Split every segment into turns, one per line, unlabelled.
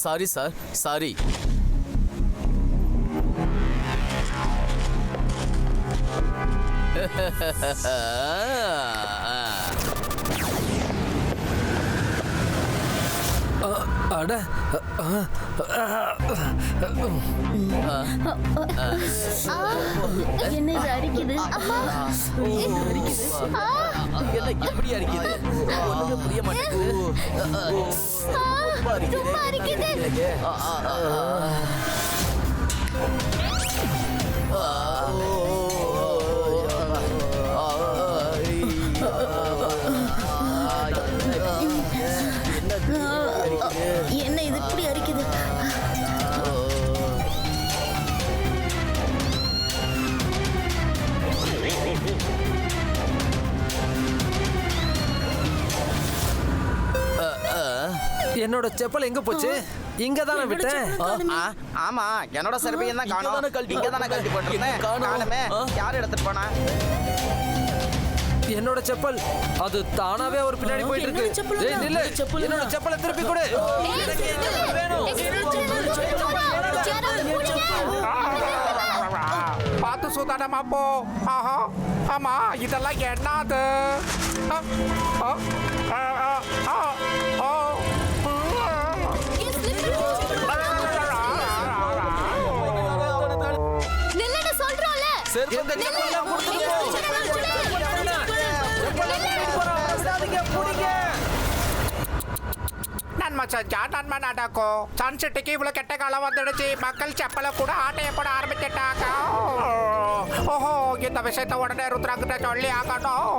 Sorry sir, sorry.
அட
என்ன இது அரிக்குது?
எல்லாம் எப்படி அரிக்குது? ஒண்ணுமே புரிய மாட்டேங்குது.
ரொம்ப அரிக்குது. என்ன இது இப்படி அரிக்குது?
என்னோட செப்பல் எங்க போச்சு? இங்க தானே விட்டேன்.
ஆமா, என்னோட செருப்பையும் தான் காணோம். இங்க தானே கழட்டி போட்டிருந்தேன். காணுமே. யார் எடுத்துட்டு போனா?
என்னோட செப்பல் அது தானாவே ஒரு பின்னாடி போயிட்டு இருக்கு. ஏய் நில்லு, என்னோட செப்பலை திருப்பி கொடு.
பார்த்து சுதானமா போ. ஆஹா, ஆமா, இதெல்லாம் என்னது? நன்மை செஞ்சா நன்மை நடக்கும். சன்சிட்டிக்கு இவ்வளவு கெட்ட காலம் வந்துடுச்சு. மக்கள் செப்பலை கூட ஆட்டைய போட ஆரம்பிச்சிட்டாங்க. ஓஹோ, இந்த விஷயத்த உடனே ருத்ராங்கிட்ட சொல்லி ஆகணும்.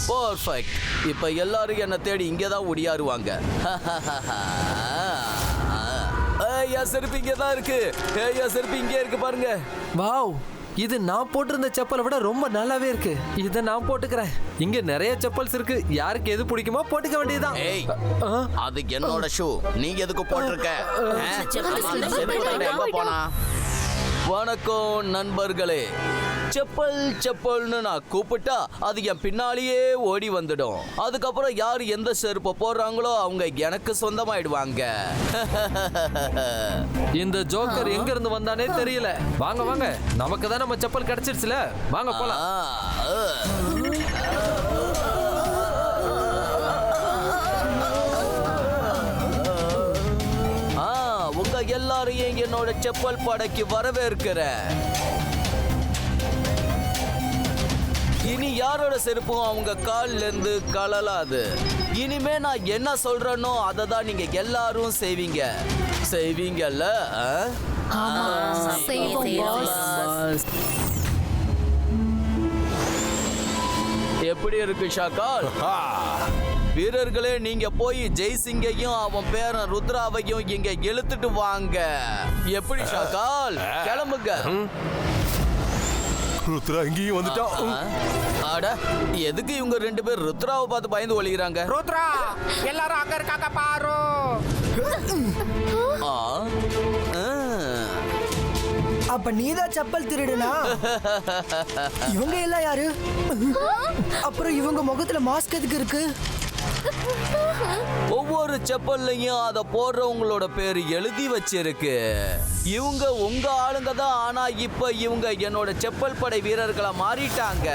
பர்ஃபெக்ட். இப்ப எல்லாரும் என்ன தேடி இங்கதான் ஓடியாருவாங்க. என் செருப்பு இங்கே தான் இருக்கு. என் செருப்பு இங்கே இருக்கு பாருங்க.
வாவ், இது நான் போட்டிருந்த செப்பலை விட ரொம்ப நல்லாவே இருக்கு. இதை நான் போட்டுக்கிறேன். இங்க நிறைய செப்பல்ஸ் இருக்கு. யாருக்கு எது பிடிக்குமோ போட்டுக்க வேண்டியதுதான்.
ஏய், அது என்னோட ஷூ. நீங்க எதுக்கு போட்டிருக்க? எங்க போனா? வணக்கம் நண்பர்களே. செப்பல் செப்பல்னு நான் கூப்பிட்டா அது என் பின்னாலேயே ஓடி வந்துடும். அதுக்கப்புறம் யார் எந்த செருப்பை போடுறாங்களோ அவங்க எனக்கு சொந்தமாயிடுவாங்க.
இந்த ஜோக்கர் எங்க இருந்து வந்தானே தெரியல. வாங்க வாங்க, நமக்கு தான் நம்ம செப்பல் கிடைச்சிருச்சுல. வாங்க போலாம்.
உங்க எல்லாரையும் என்னோட செப்பல் படைக்கு வரவேற்கிறேன். இனி யாரோட செருப்பும் அவங்க கால்ல இருந்து கலலாது. இனிமே நான் என்ன சொல்றேனோ அதை தான் நீங்க எல்லாரும் செய்வீங்கல்ல? எப்படி இருக்கு ஷாக்கால்? வீரர்களே, நீங்க போய் ஜெய்சிங்கையும் அவன் பேரன் ருத்ராவையும் இங்க இழுத்துட்டு வாங்க. எப்படி ஷாக்கால்? கிளம்புங்க.
ருத்ரா இங்கேயும் வந்துட்டான்.
அட, எதுக்கு இவங்க ரெண்டு பேர் ருத்ராவை பார்த்து பயந்து ஒளிகிறாங்க?
ருத்ரா, எல்லாரும் அங்க இருக்காங்க பாரு.
அப்ப நீதான் செப்பல் திருடுனா? இவங்க எல்லாம் யாரு? அப்புறம் இவங்க முகத்துல மாஸ்க் எதுக்கு இருக்கு?
ஒவ்வொரு செப்பல்லையும் அத போடுறவங்களோட பேரு எழுதி வச்சிருக்கு. இவங்க உங்க ஆளுங்க தான். ஆனா இப்ப இவங்க என்னோட செப்பல் படை வீரர்களா மாறிட்டாங்க.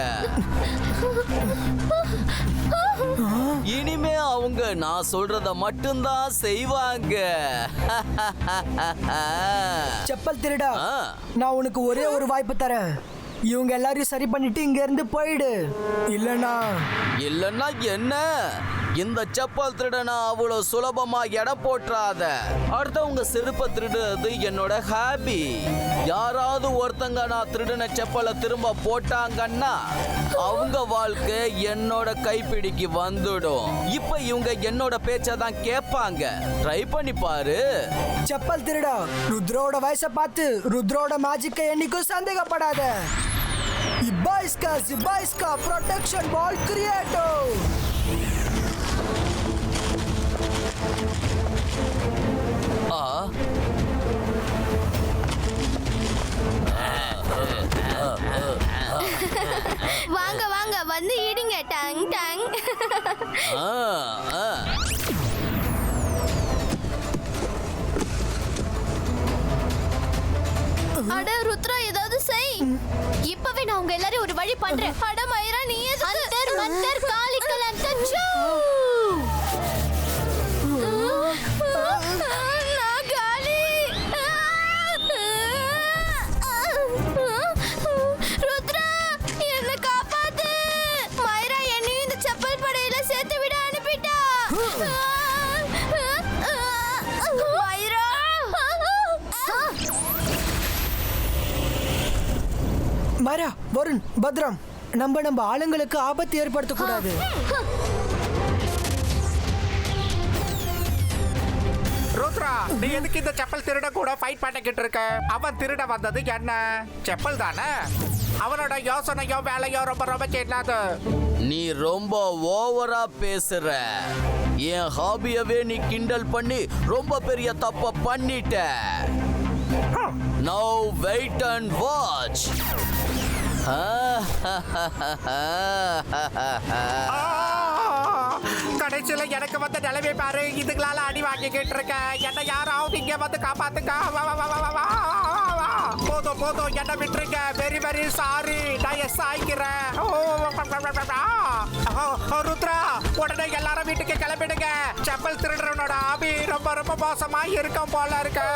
இனிமே அவங்க நான் சொல்றத மட்டும்தான் செய்வாங்க.
செப்பல் திருடா, நான் உனக்கு ஒரே ஒரு வாய்ப்பு தரேன். இவங்க எல்லாரையும் சரி பண்ணிட்டு இங்க இருந்து போயிடு. இல்லனா
என்ன? இந்த செப்பல் திருடனா அவ்வளவு சுலபமா எடை போட்டுறாத. அடுத்தவங்க செருப்பை திருடுறது என்னோட ஹாபி. யாராவது ஒருத்தங்க நான் திருடின செப்பலை திரும்ப போட்டாங்கன்னா அவங்க வாழ்க்கை என்னோட கைப்பிடிக்கு வந்துடும். இப்ப இவங்க என்னோட பேச்சை தான் கேட்பாங்க. ட்ரை பண்ணி பாரு.
செப்பல் திருடா, ருத்ரோட வயசை பார்த்து ருத்ரோட மேஜிக்கை என்னைக்கும் சந்தேகப்படாத. Ibaiska protection ball creator.
வாங்க வாங்க வந்து இடிங்க டங் டங்.
ஆ, ஆ.
அட ருத்ரா ஏதாவது செய். இப்பவே நான் உங்க எல்லாரையும் ஒரு வழி பண்றேன். அட மயிரா நீ அந்தர் மந்தர் காளிக்கல் அந்தச்சூ. நான் காளி. ருத்ரா என்ன காப்பாத்து. மயிரா என்னையும் இந்த செப்பல் படையில சேர்த்து விட அனுப்பிட்டா. மயிரா
மாரா, வருண், பத்ரம், நம்ம ஆளுங்களுக்கு ஆபத்து ஏற்படுத்த கூடாது.
ருத்ரா, நீ எதுக்கு இந்த செப்பல் திருட கூட ஃபைட் பண்ணிக்கிட்டு இருக்க? அவன் திருட வந்தது என்ன செப்பல் தானே. அவனோட யோசனையோ வேலையோ ரொம்ப ரொம்ப கேட்காது.
நீ ரொம்ப ஓவரா பேசுற. என் ஹாபியவே நீ கிண்டல் பண்ணி ரொம்ப பெரிய தப்ப பண்ணிட்ட. Now wait and watch.
கடைசியில எனக்கு வந்து நிலைமை பாரு. இதுகளால அடி வாங்கிக்கிட்டு இருக்க. என்ன யாராவது இங்க வந்து காப்பாத்துக்க. போதும் போதும் என்ன விட்டுருங்க. Very very sorry. நான் எஸ் ஆயிக்கிறேன். ருத்ரா, உடனே எல்லாரும் வீட்டுக்கு கிளம்பிடுங்க. செப்பல் திருடுறவனோட ஆபி ரொம்ப ரொம்ப மோசமா இருக்கும் போல இருக்கு.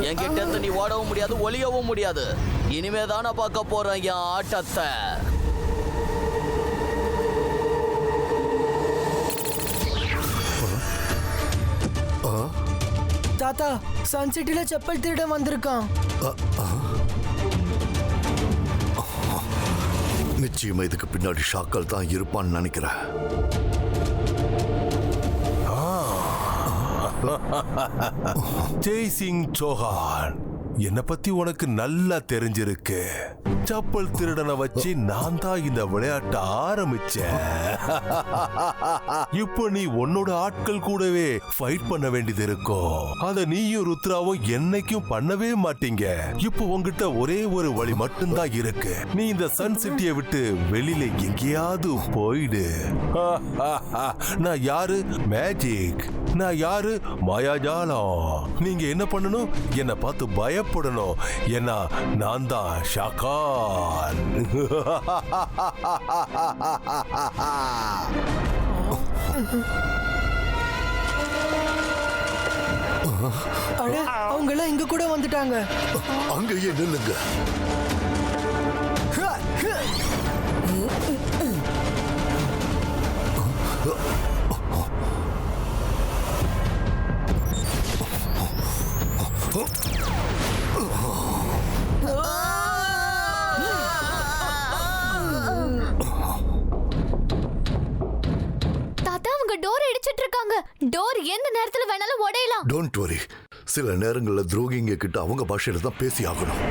என்கிட்ட இருந்து நீ ஓடவும் முடியாது, ஒளியவும் முடியாது. இனிமே தானே பார்க்க போறேன் என் ஆட்டத்தை.
தாத்தா, சன்சிட்டில செப்பல் திருட வந்திருக்கான்.
நிச்சயமா இதுக்கு பின்னாடி ஷாக்கால் தான் இருப்பான்னு நினைக்கிறேன்.
ஜெய் சிங் சௌஹான், என்னை பத்தி உனக்கு நல்லா தெரிஞ்சிருக்கு. செப்பல் திருடனை வச்சு நான் தான் இந்த விளையாட்டை ஆரம்பிச்சேன். இப்போ நீ உன்னோட ஆட்கள் கூடவே ஃபைட் பண்ண வேண்டியது இருக்கும். அத நீயும் ருத்ராவும் என்னைக்கும் பண்ணவே மாட்டீங்க. இப்போ உன்கிட்ட ஒரே ஒரு வழி மட்டும்தான் இருக்கு. நீ இந்த சன் சிட்டியை விட்டு வெளியில எங்கேயாவது போயிடு. நான் யாரு? மேஜிக். நான் யாரு? மாயாஜாலம். நீங்க என்ன பண்ணணும்? என்னை பார்த்து பயப்படணும். ஏன்னா நான் தான் ஷாக்கான்.
அட, அவங்க எல்லாம் இங்க கூட வந்துட்டாங்க.
அங்கேயே நில்லுங்க.
தாத்தா அவங்க டோர் இடிச்சிட்டு இருக்காங்க. டோர் எந்த நேரத்துல வேணாலும் உடையலாம்.
Don't worry. சில நேரங்கள்ல துரோகிங்க கிட்ட அவங்க பாஷையில தான் பேசி ஆகணும்.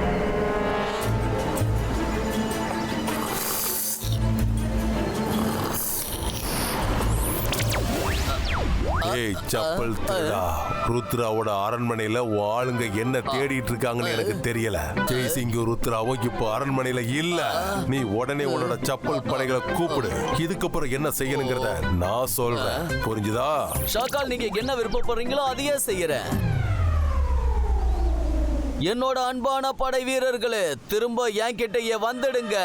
ஏய் செப்பல் திருடா, ருத்ராவோட அரண்மனையில ஆளுங்க என்ன தேடிட்டு இருக்காங்கன்னு எனக்கு தெரியல. ஜெய்சிங்கும் ருத்ராவும் இப்போ அரண்மனையில இல்ல. நீ உடனே உன்னோட செப்பல் படைகளை கூப்பிடு. இதுக்கப்புறம் என்ன செய்யணுங்கிறத நான் சொல்றேன். புரிஞ்சுதா?
ஷாக்கால், நீங்க என்ன விருப்பப்படுறீங்களோ அதையே செய்யறேன். என்னோட அன்பான படை வீரர்களே, திரும்ப என் கிட்டயே வந்துடுங்க.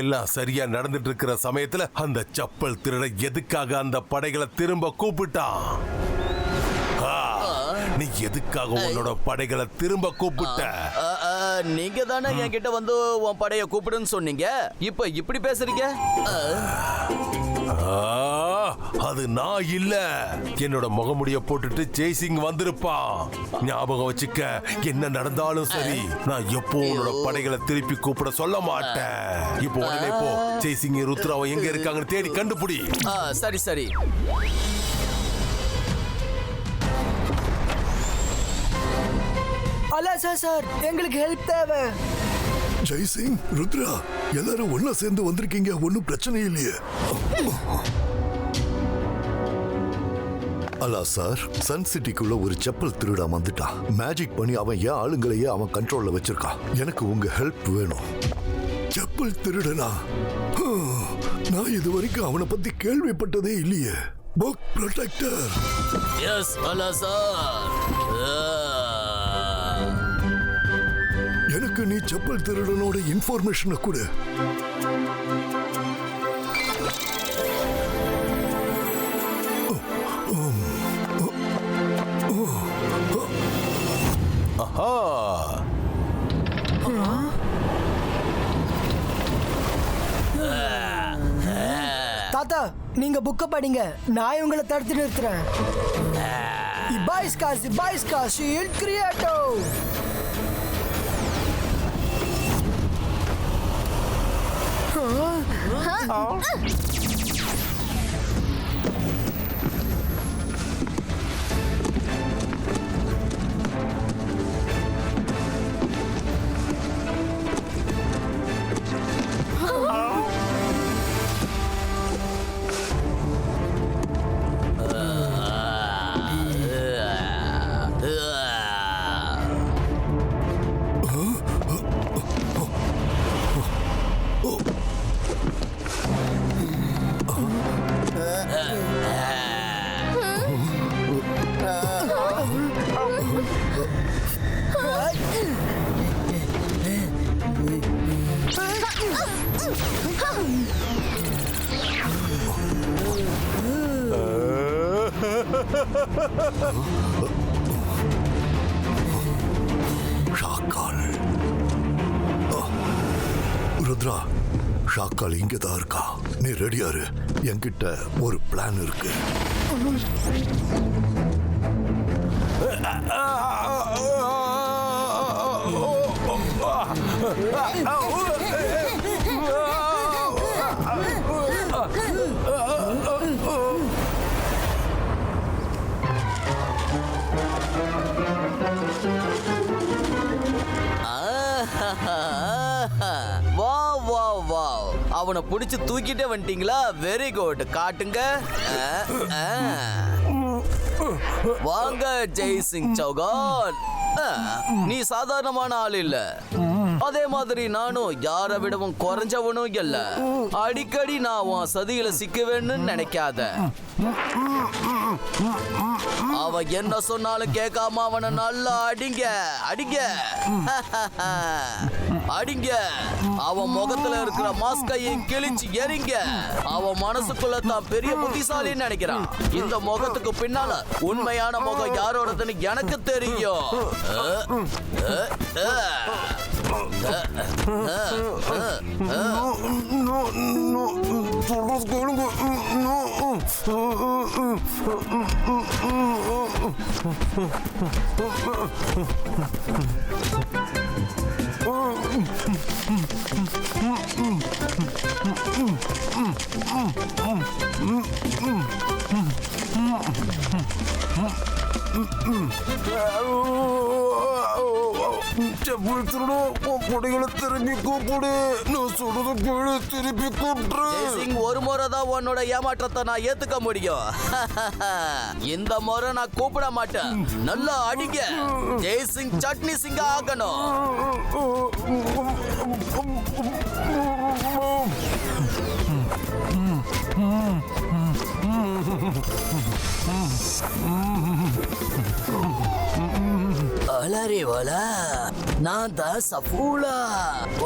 எல்லாம் சரியா நடந்துட்டு இருக்கிற சமயத்துல அந்த செப்பல் திருட எதுக்காக அந்த படைகளை திரும்ப கூப்பிட்டான்? நீ எதுக்காக உன்னோட படைகளை திரும்ப கூப்பிட்ட?
நீங்க தானே என்கிட்ட வந்து உன் படைய கூப்பிடுன்னு சொன்னீங்க. இப்ப இப்படி பேசுறீங்க.
அது நான் இல்ல. என்னோட முகமுடிய போட்டுட்டு ஜெய்சிங் வந்திருப்பான். ஞாபகம் வச்சுக்க, என்ன நடந்தாலும் சரி நான் எப்போ உன்னோட படைகளை திருப்பி கூப்பிட சொல்ல மாட்டேன். இப்போ உடனே போ, ஜெய்சிங் ருத்ராவை எங்க இருக்காங்கன்னு தேடி கண்டுபிடி.
சரி சரி.
சார் எங்களுக்கு ஹெல்ப் தேவை.
ஜெய்சிங், ருத்ரா, எல்லாரும் ஒண்ணா சேர்ந்து வந்திருக்கீங்க. ஒன்னும் பிரச்சனை இல்லையே. அல்லா சார், சன் சிட்டிக்குள்ள ஒரு செப்பல் திருடா வந்துட்டான். மேஜிக் பண்ணி அவன் ஏன் ஆளுங்களையே அவன் கண்ட்ரோல்ல வச்சிருக்கான். எனக்கு உங்க ஹெல்ப் வேணும். செப்பல் திருடனா? நான் இது வரைக்கும் அவனை பத்தி கேள்விப்பட்டதே இல்லையே. Book protector.
எஸ் அல்லா சார்.
எனக்கு நீ செப்பல் திருடனோட இன்ஃபர்மேஷனை கொடு.
ஆஹா,
தாத்தா நீங்க புக்க படிங்க, நான் உங்களை தடுத்து நிறுத்துறேன். இபாய்ஸ்கா ஷீல்ட் கிரியேட்டோ.
ஷாக்கால். ருத்ரா, ஷாக்கால் இங்கதான் இருக்கா. நீ ரெடியாரு. என்கிட்ட ஒரு பிளான் இருக்கு.
வா வா வா, அவனை பிடிச்சு தூக்கிட்டே வந்துட்டீங்களா? Very good. காட்டுங்க. வாங்க ஜெய்சிங் சௌகான். நீ சாதாரணமான ஆள் இல்ல. அதே மாதிரி நானும் யாரை விடவும் குறைஞ்சவனும் இல்ல. அடிக்கடி நான் உன் சதியில சிக்குவேன்னு நினைக்காத. அவன் என்ன சொன்னாலும் கேட்காம அவனை நல்லா அடிங்க அடிங்க அடிங்க. அவன் முகத்துல இருக்கிற மாஸ்கையை கிழிச்சு எறிங்க. அவன் மனசுக்குள்ள தான் பெரிய புத்திசாலின்னு நினைக்கிறான். இந்த முகத்துக்கு பின்னால உண்மையான முகம் யாரோடதுன்னு எனக்கு தெரியும்.
செப்பல் திருடும் பொடிகளை திரும்பி கூப்பிடு. நான் சொல்றது கேளு, திருப்பி கூப்பிட்டு.
ஜெய்சிங், ஒரு முறை தான் உன்னோட ஏமாற்றத்தை நான் ஏத்துக்க முடியும். இந்த முறை நான் கூப்பிட மாட்டேன். நல்லா அடிங்க. ஜெய்சிங் சட்னி சிங்க ஆகணும். அலரி வலா, நான் தான் சஃபூலா.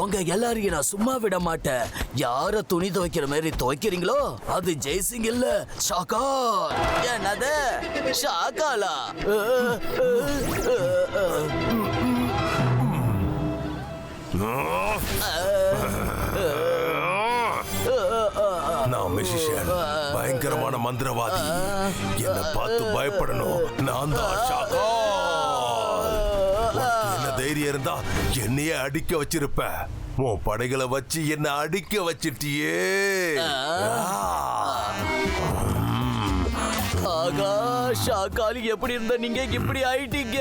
உங்க எல்லாரையும் நான் சும்மா விட மாட்டேன். யார துணி துவைக்கிற மாதிரி துவைக்கிறீங்களோ அது ஜெய்சிங் இல்ல, ஷாக்கால். என்னது ஷாக்காலா?
நான் மெஜிஷியன், பயங்கரமான மந்திரவாதி. என்ன பார்த்து பயப்படணும். நான் தான் ஷாக்கால். என்ன தைரியம் இருந்தா என்னையே அடிக்க வச்சிருப்ப. உன் படைகளை வச்சு என்ன அடிக்க வச்சிட்டியே.
ஆகா, ஷாக்காலி எப்படி இருந்த நீங்க இப்படி ஆயிட்டீங்க?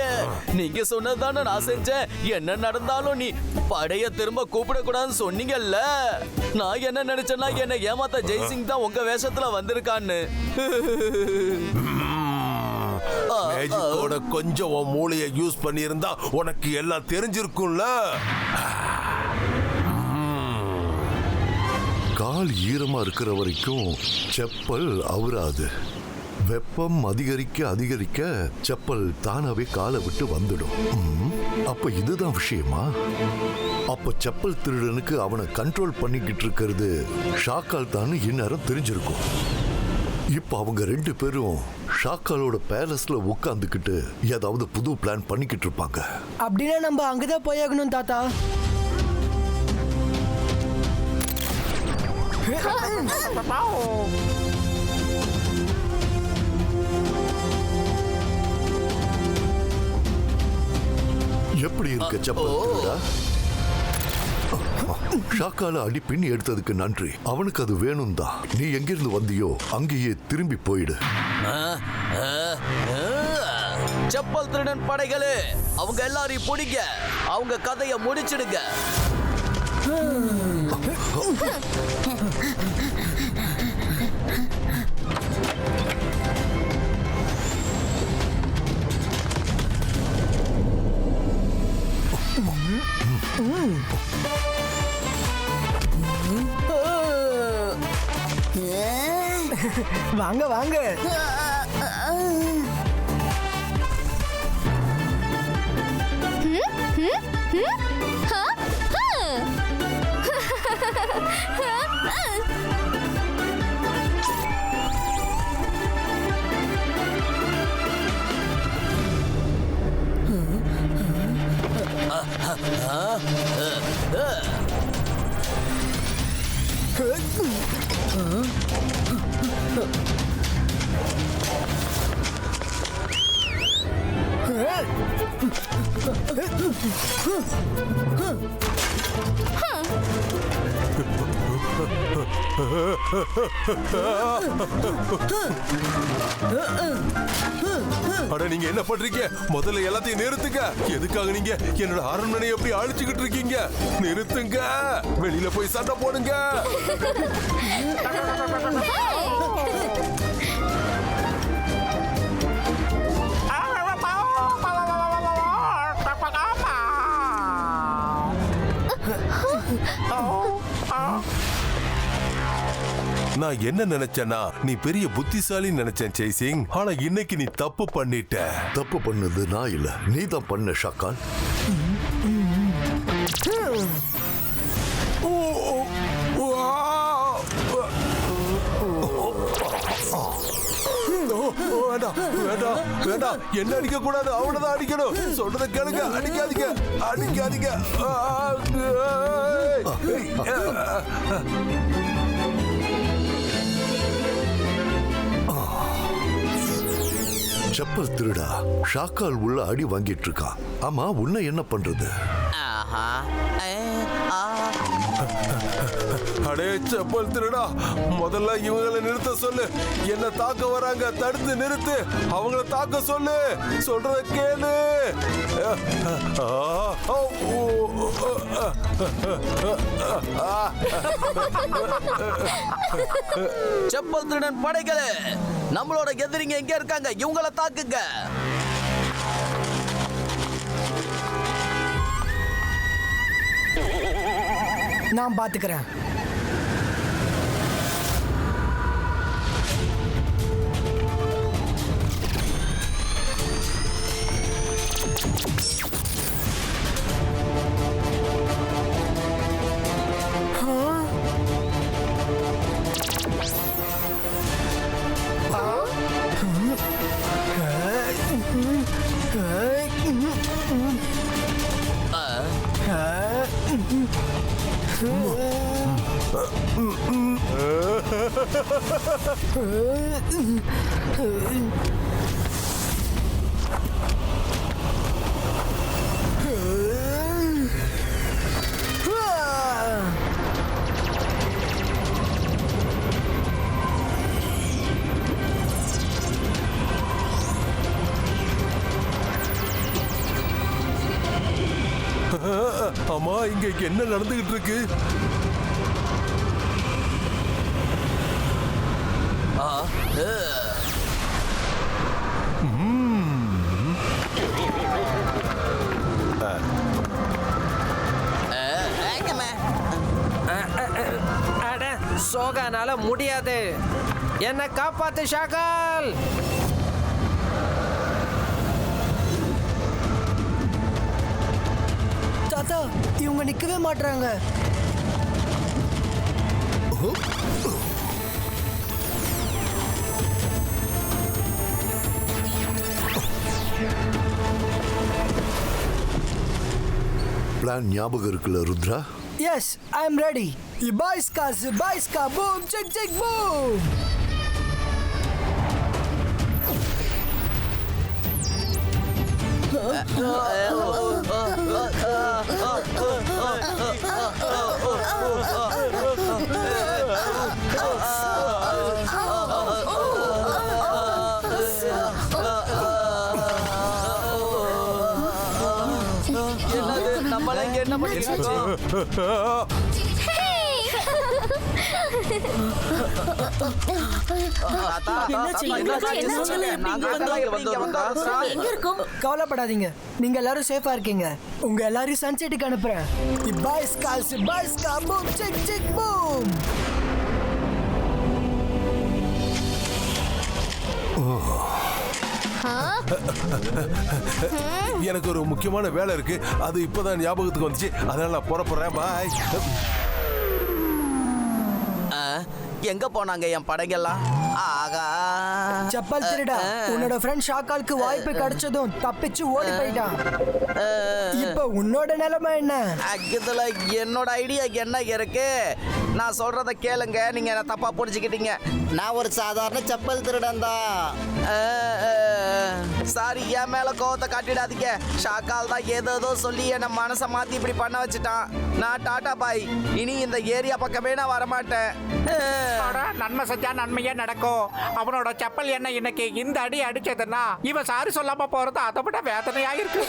நீங்க சொன்னதானே நான் செஞ்சேன். என்ன நடந்தாலும் நீ படைய திரும்ப கூப்பிடக்கூடாதுன்னு சொன்னீங்கல்ல. நான் என்ன நினைச்சேன்னா என்ன ஏமாத்த ஜெய்சிங் தான் உங்க வேஷத்துல வந்திருக்கான்னு.
மேஜிக்கோட கொஞ்சம் உன் மூளையை யூஸ் பண்ணியிருந்தா உனக்கு எல்லாம் தெரிஞ்சிருக்கும்ல.
கால் ஈரமா இருக்கிற வரைக்கும் செப்பல் அவுராது. வெப்பம் அதிகரிக்க அதிகரிக்க செப்பல் தானாவே காலை விட்டு வந்துடும். அப்ப இதுதான் விஷயமா? அப்ப செப்பல் திருடனுக்கு அவனை கண்ட்ரோல் பண்ணிக்கிட்டு இருக்கிறது ஷாக்கால் தான் இந்நேரம் தெரிஞ்சிருக்கும். இப்ப அவங்க 2 பேரும் ஷாக்காலோட பேலஸ்ல உட்காந்துக்கிட்டு ஏதாவது புது பிளான் பண்ணிக்கிட்டு இருப்பாங்க.
அப்படின்னா நம்ம அங்கதான் போயாகணும் தாத்தா.
எப்படி இருக்க செப்பல் திருடா? ஷாக்கால அடி பின் எடுத்ததுக்கு நன்றி. அவனுக்கு அது வேணும் தான். நீ எங்கிருந்து வந்தியோ அங்கேயே திரும்பி போயிடு.
செப்பல் திருடன் படைகளே, அவங்க எல்லாரையும் பிடிங்க. அவங்க கதையை முடிச்சிடுங்க.
வாங்க வாங்க.
அட நீங்க என்ன பண்றீங்க? முதல்ல எல்லாத்தையும் நிறுத்துங்க. எதுக்காக நீங்க என்னோட அரண்மனையை எப்படி அழிச்சுக்கிட்டு இருக்கீங்க? நிறுத்துங்க. வெளியில போய் சண்டை போடுங்க. நான் என்ன நினைச்சேன்னா நீ பெரிய புத்திசாலி நினைச்சேன் ஜெய்சிங். ஆனா இன்னைக்கு நீ தப்பு பண்ணிட்ட.
தப்பு பண்ணது நான் இல்ல, நீ தான் பண்ண ஷாக்கால்.
வேண்டாம் வேண்டாம் வேண்டாம், என்ன அடிக்க கூடாது, அவனதான் அடிக்கணும். சொல்றத கேளுங்க. அடிக்காதீங்க அடிக்காதீங்க.
செப்பல் திருடா, ஷாக்கால் உள்ள அடி வாங்கிட்டு இருக்கான். ஆமா, உன்னை என்ன பண்றது?
அடே செப்பல் திருடா, முதல்ல இவங்களை நிறுத்த சொல்லு. என்ன தாக்க வராங்க, தடுத்து நிறுத்து. அவங்கள தாக்க சொல்லு. சொல்றத கேளு.
செப்பல் திருடன் படைகளே, நம்மளோட எதிரிங்க எங்க இருக்காங்க? இவங்கள தாக்குங்க.
நான் பாத்துக்கிறேன்.
அம்மா இங்க என்ன நடந்துகிட்டு இருக்கு?
அட சோகானால முடியாது. என்ன காப்பாத்து ஷாக்கால்.
தாத்தா இவங்க நிக்கவே மாட்றாங்க.
பிளான் ஞாபகம் இருக்குல்ல Rudra?
Yes I am ready. இபாய்ஸ்கா பூம் செக் செக் பூம்.
என்னது நம்மள இங்க என்ன பண்ணிட்டு
கவலைப்படாதீங்க, நீங்க எல்லாரும் சேஃபா இருக்கீங்க. உங்க எல்லாரும் சன்செட்டுக்கு அனுப்புறேன். இபாய்ஸ்கா பூம் செக் செக் பூம்.
எனக்கு ஒரு முக்கியமான வேலை இருக்கு, அது இப்பதான் ஞாபகத்துக்கு வந்துச்சு. அதனால நான் புறப்படுறேன். பாய்.
எங்க போனாங்க என் படைகள்லாம்? ஆகா,
செப்பல் திருடா, உன்னோட ஃப்ரெண்ட் ஷாக்காலுக்கு வாய்ப்பு கிடைச்சதும் தப்பிச்சு ஓடி போயிட்டான். இப்ப உன்னோட நிலைமை என்ன?
இதுல என்னோட ஐடியா என்ன இருக்கு? நான் சொல்றத கேளுங்க, நீங்க என்ன தப்பா புரிஞ்சுக்கிட்டீங்க.
நான் ஒரு சாதாரண செப்பல் திருடன் தான்.
சாரி, என் மேல கோவத்தை காட்டிடாதீங்க. ஷாக்கால் தான் ஏதோ சொல்லி என்ன மனசை மாத்தி இப்படி பண்ண வச்சுட்டான். நான் டாடா பாய், இனி இந்த ஏரியா பக்கமே நான் வரமாட்டேன்.
நன்மை செஞ்சா நன்மையே நடக்கும். அவனோட செப்பல் என்ன இன்னைக்கு இந்த அடி அடிச்சதுன்னா இவன் சாரி சொல்லாம போறது அதை விட வேதனையா இருக்கு.